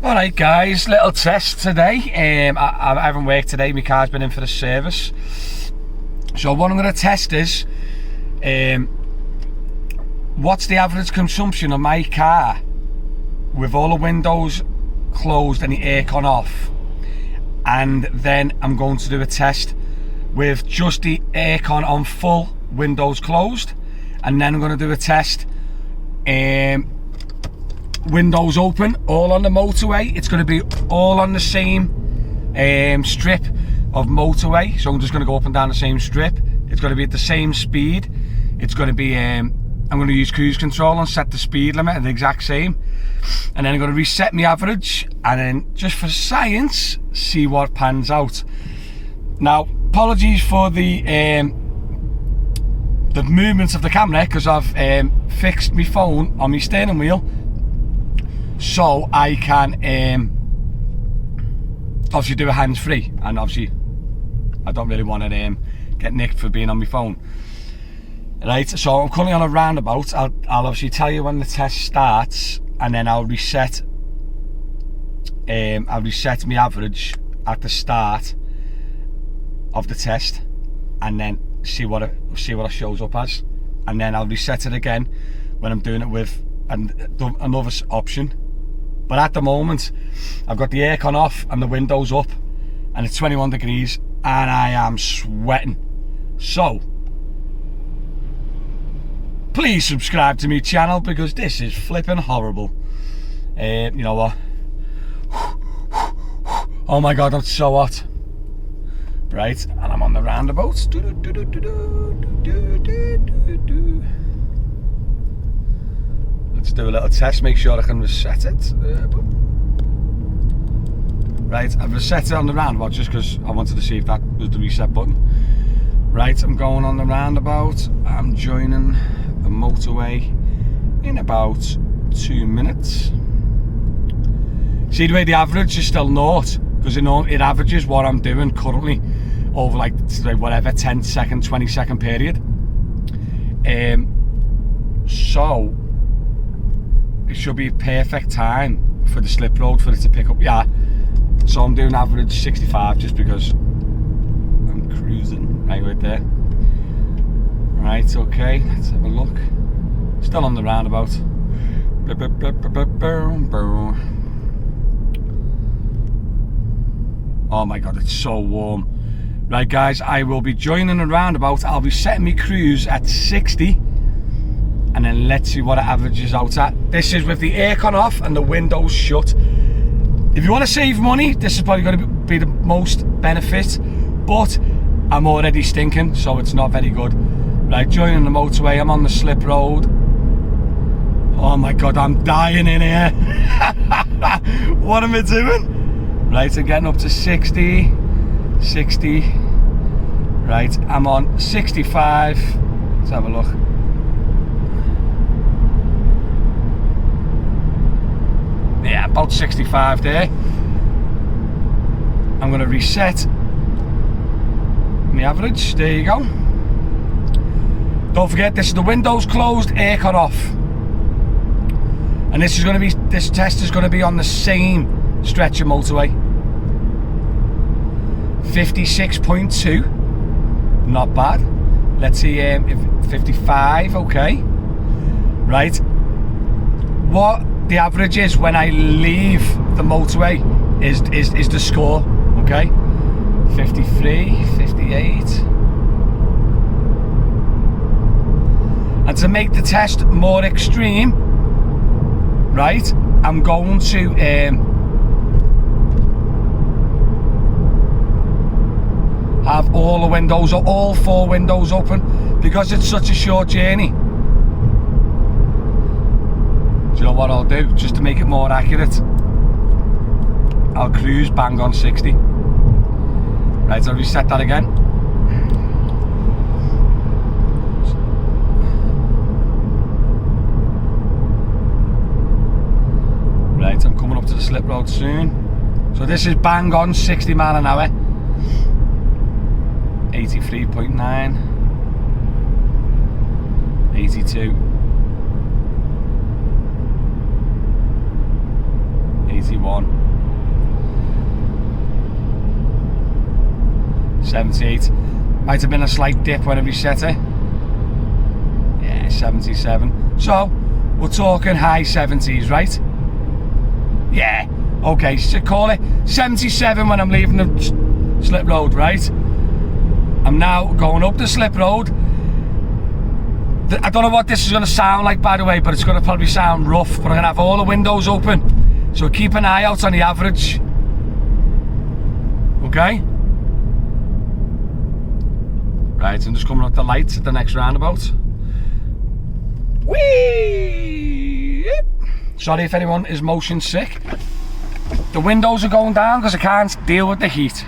Alright guys, little test today. I haven't worked today, my car's been in for a service. So what I'm going to test is, what's the average consumption of my car with all the windows closed and the aircon off. And then I'm going to do a test with just the aircon on full, windows closed. And then I'm going to do a test windows open, all on the motorway. It's going to be all on the same strip of motorway, so I'm just going to go up and down the same strip. It's going to be at the same speed. It's going to be I'm going to use cruise control and set the speed limit at the exact same, and then I'm going to reset my average, and then just for science see what pans out. Now apologies for the movements of the camera, because I've fixed my phone on my steering wheel so I can obviously do a hands-free, and obviously I don't really want to get nicked for being on my phone. Right, so I'm currently on a roundabout. I'll obviously tell you when the test starts, and then I'll reset my average at the start of the test, and then see what it shows up as, and then I'll reset it again when I'm doing it with another option. But at the moment I've got the aircon off and the windows up, and it's 21 degrees and I am sweating. So please subscribe to my channel, because this is flipping horrible. You know what, oh my god, I'm so hot. Right, and I'm on the roundabout. Let's do a little test, make sure I can reset it. Right, I've reset it on the roundabout just because I wanted to see if that was the reset button. Right, I'm going on the roundabout. I'm joining the motorway in about 2 minutes. See the way the average is still naught, because it averages what I'm doing currently over like whatever 10-second, 20-second period. So it should be a perfect time for the slip road for it to pick up. Yeah, so I'm doing average 65 just because I'm cruising right there. Right, okay, let's have a look. Still on the roundabout. Oh my god, it's so warm. Right guys, I will be joining the roundabout. I'll be setting my cruise at 60, and then let's see what it averages out at. This is with the aircon off and the windows shut. If you want to save money, this is probably going to be the most benefit, but I'm already stinking, so it's not very good. Right, joining the motorway, I'm on the slip road. Oh my god, I'm dying in here. What am I doing? Right, I'm getting up to 60. Right, I'm on 65. Let's have a look. Yeah, about 65 there. I'm going to reset my average. There you go. Don't forget, this is the windows closed, aircon off, and this test is going to be on the same stretch of motorway. 56.2, not bad. Let's see if 55. Okay, right, what the average is when I leave the motorway is the score. Okay, 53, 58. And to make the test more extreme, right, I'm going to have all the windows, all 4 windows open, because it's such a short journey. Do you know what I'll do? Just to make it more accurate, I'll cruise bang on 60. Right, I'll reset that again. Right, I'm coming up to the slip road soon. So this is bang on 60 mile an hour. 83.9. 82. 81, 78. Might have been a slight dip when I reset it. Yeah, 77. So we're talking high 70s, right? Yeah. Okay, so call it 77 when I'm leaving the slip road, right? I'm now going up the slip road. I don't know what this is going to sound like, by the way, but it's going to probably sound rough, but I'm going to have all the windows open, so keep an eye out on the average. Okay? Right, I'm just coming up the lights at the next roundabout. Whee! Sorry if anyone is motion sick. The windows are going down because I can't deal with the heat.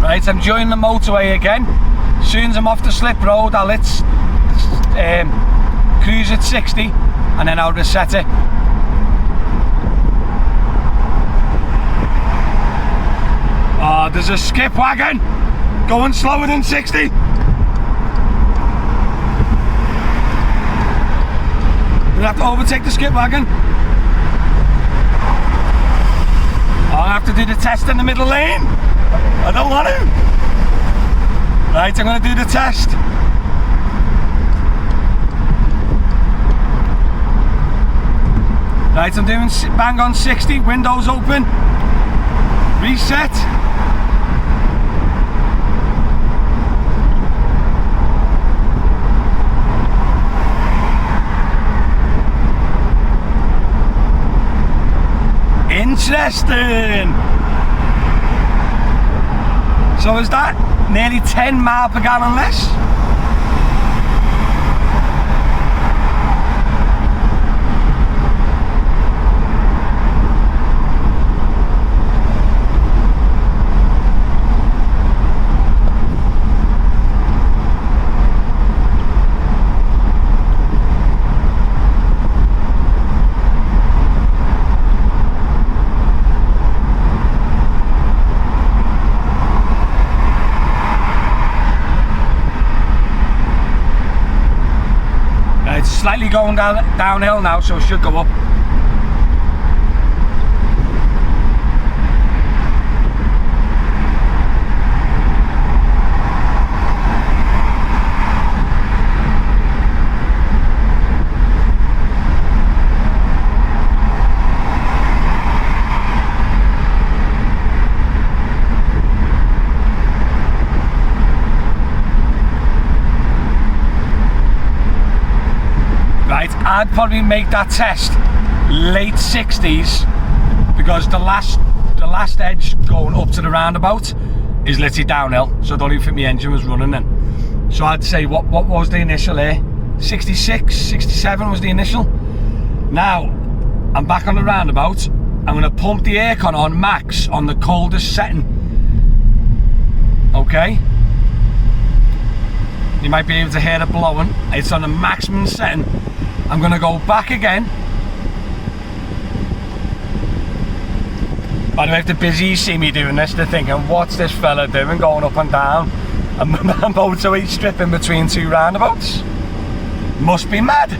Right, I'm joining the motorway again. As soon as I'm off the slip road, I'll cruise at 60 and then I'll reset it. Oh, there's a skip wagon going slower than 60. We'll have to overtake the skip wagon. I'll have to do the test in the middle lane. I don't want to. Right, I'm going to do the test. Right, I'm doing bang on 60, windows open, reset. Interesting. So is that nearly 10 mile per gallon less? Slightly going downhill now, so it should go up. I'd probably make that test late 60s because the last edge going up to the roundabout is literally downhill, so I don't even think my engine was running then. So I'd say what was the initial here? 66, 67 was the initial. Now I'm back on the roundabout. I'm going to pump the aircon on max on the coldest setting. Okay, you might be able to hear it blowing. It's on the maximum setting. I'm going to go back again. By the way, if the busies see me doing this, they're thinking, what's this fella doing going up and down a motorway strip in between two roundabouts? Must be mad.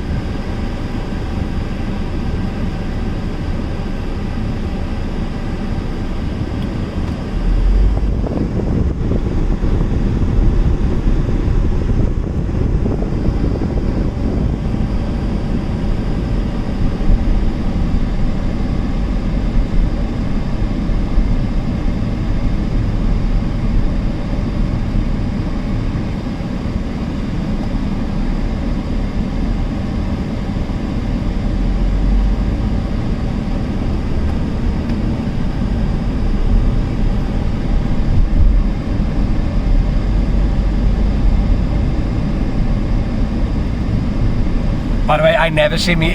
I never see me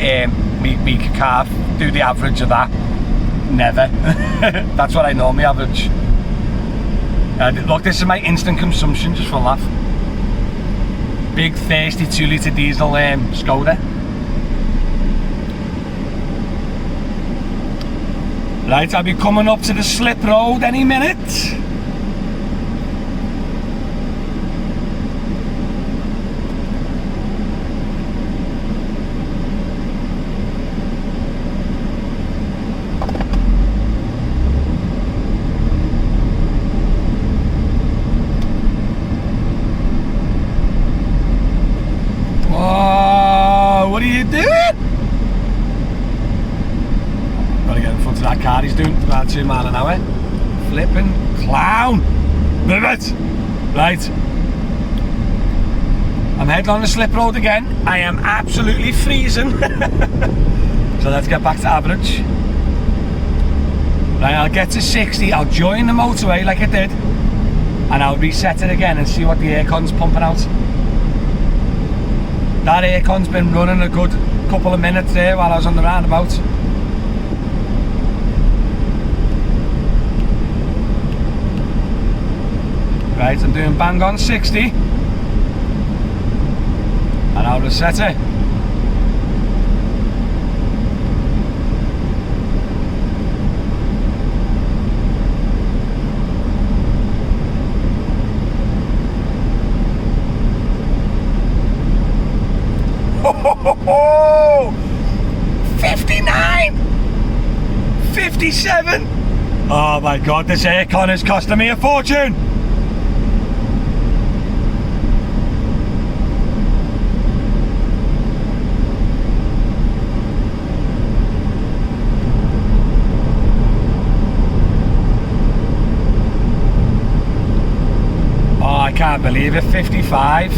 car do the average of that. Never. That's what I normally average. Look, this is my instant consumption, just for a laugh. Big thirsty 2 litre diesel Skoda. Right, I'll be coming up to the slip road any minute. What are you doing? Gotta get in front of that car he's doing about 2 miles an hour. Flipping clown. Move it. Right. I'm heading on the slip road again. I am absolutely freezing. So let's get back to average. Right, I'll get to 60. I'll join the motorway like I did. And I'll reset it again and see what the aircon's pumping out. That aircon's been running a good couple of minutes there while I was on the roundabout. Right, I'm doing bang on 60. And I'll reset it. Oh, 59, 57. Oh my god, this aircon is costing me a fortune. Oh, I can't believe it, 55.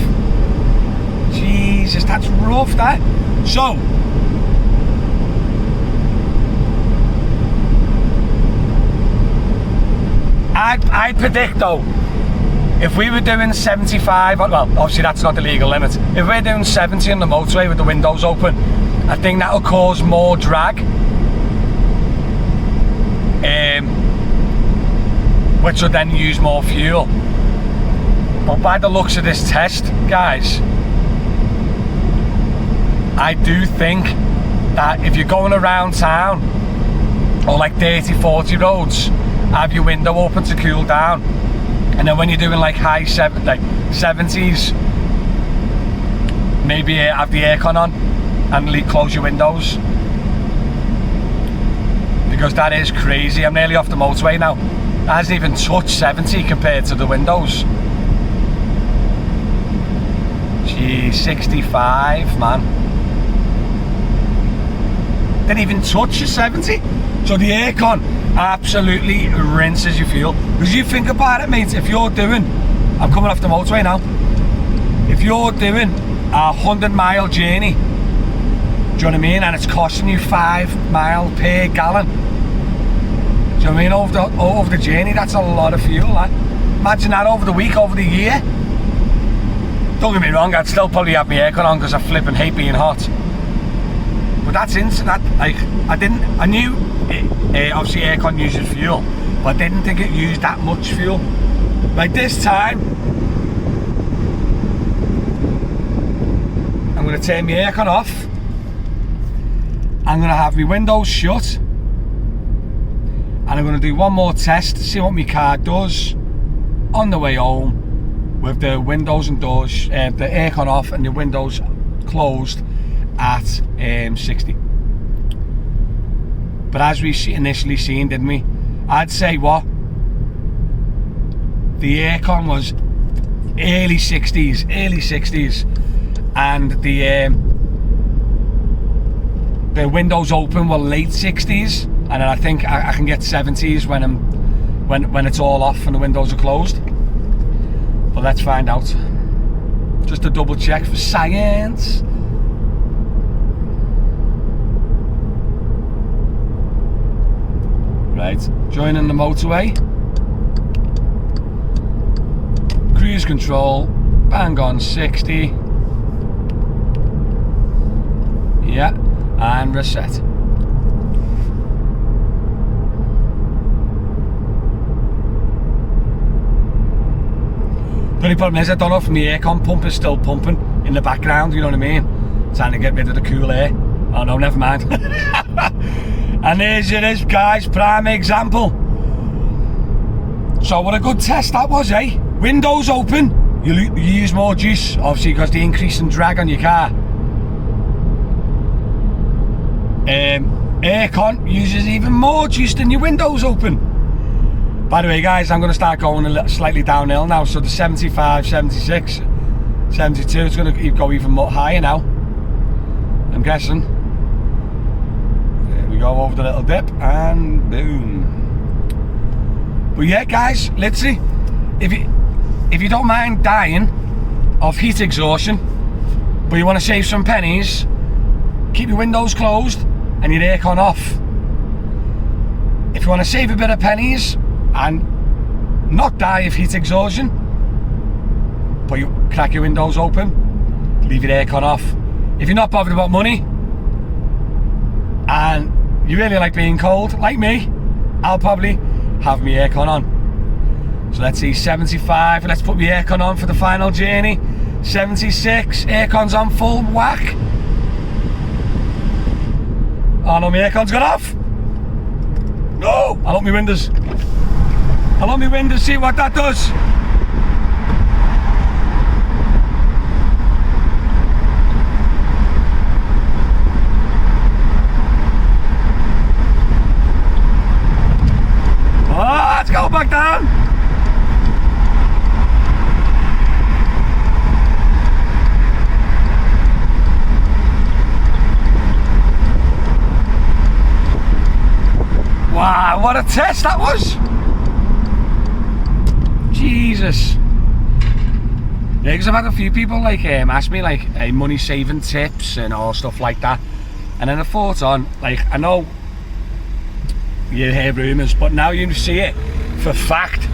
Jesus, that's rough, that. So, I predict though, if we were doing 75, well, obviously that's not the legal limit. If we're doing 70 on the motorway with the windows open, I think that'll cause more drag. Which will then use more fuel. But by the looks of this test, guys, I do think that if you're going around town or like 30-40 roads, have your window open to cool down, and then when you're doing like high 70s, maybe have the aircon on and close your windows, because that is crazy. I'm nearly off the motorway now. It hasn't even touched 70 compared to the windows. Gee, 65, man. Didn't even touch your 70. So the aircon absolutely rinses your fuel. Because you think about it, mate, if you're doing, I'm coming off the motorway now, if you're doing a 100-mile journey, do you know what I mean, and it's costing you 5 miles per gallon, do you know what I mean, over the journey, that's a lot of fuel, that. Imagine that over the week, over the year. Don't get me wrong, I'd still probably have my aircon on because I flipping hate being hot. But that's instant. I knew obviously aircon uses fuel, but I didn't think it used that much fuel. Like this time, I'm going to turn my aircon off. I'm going to have my windows shut, and I'm going to do one more test to see what my car does on the way home with the windows and doors, the aircon off and the windows closed at 60. But as we initially seen, didn't we, I'd say what the aircon was early 60s, and the windows open were late 60s, and then I think I can get 70s when it's all off and the windows are closed. But let's find out, just to double check for science. Right, joining the motorway, cruise control, bang on 60. and reset. The only problem is I don't know if my aircon pump is still pumping in the background, you know what I mean? Trying to get rid of the cool air. Oh no, never mind. And there's it is, guys, prime example. So what a good test that was, eh? Windows open, you use more juice, obviously because the increase in drag on your car. Aircon uses even more juice than your windows open. By the way, guys, I'm going to start going a little slightly downhill now. So the 75, 76, 72, it's going to go even more higher now, I'm guessing. There we go, over the little dip, and boom. But yeah, guys, literally, if you don't mind dying of heat exhaustion, but you want to save some pennies, keep your windows closed and your aircon off. If you want to save a bit of pennies and not die of heat exhaustion, but you crack your windows open, leave your aircon off. If you're not bothered about money and you really like being cold, like me, I'll probably have my aircon on. So let's see, 75, let's put my aircon on for the final journey. 76, aircon's on full whack. Oh no, my aircon's gone off. No, I'll open my windows. I'll open my windows, see what that does. Oh, let's go back down. Wow, what a test that was! Jesus. Yeah, because I've had a few people like ask me like money saving tips and all stuff like that, and then I thought on, like, I know you hear rumours, but now you see it for fact.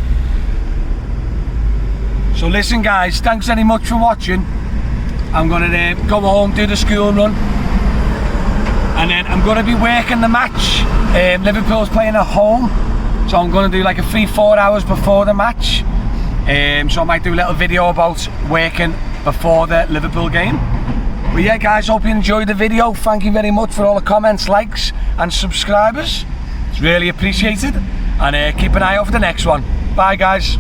So listen, guys, thanks very much for watching. I'm gonna go home, do the school run, and then I'm gonna be working the match. Liverpool's playing at home, so I'm gonna do like a 3-4 hours before the match. So I might do a little video about working before the Liverpool game. But yeah, guys, hope you enjoyed the video. Thank you very much for all the comments, likes and subscribers. It's really appreciated, and keep an eye out for the next one. Bye, guys.